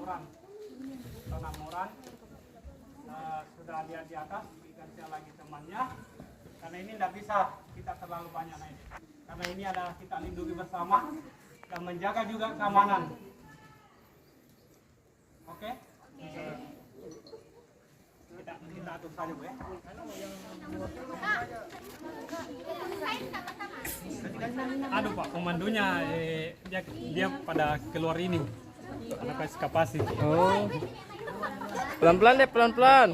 moran. Tanam moran. Sudah lihat di atas, ikan saya lagi temannya. Karena ini tidak bisa kita terlalu banyak naik. Karena ini adalah kita lindungi bersama dan menjaga juga keamanan. Oke? Kita atur saja, Bu, ya. Aduh, Pak, pemandunya dia pada keluar ini. Anak eskapasi. Oh. Pelan-pelan deh, pelan-pelan.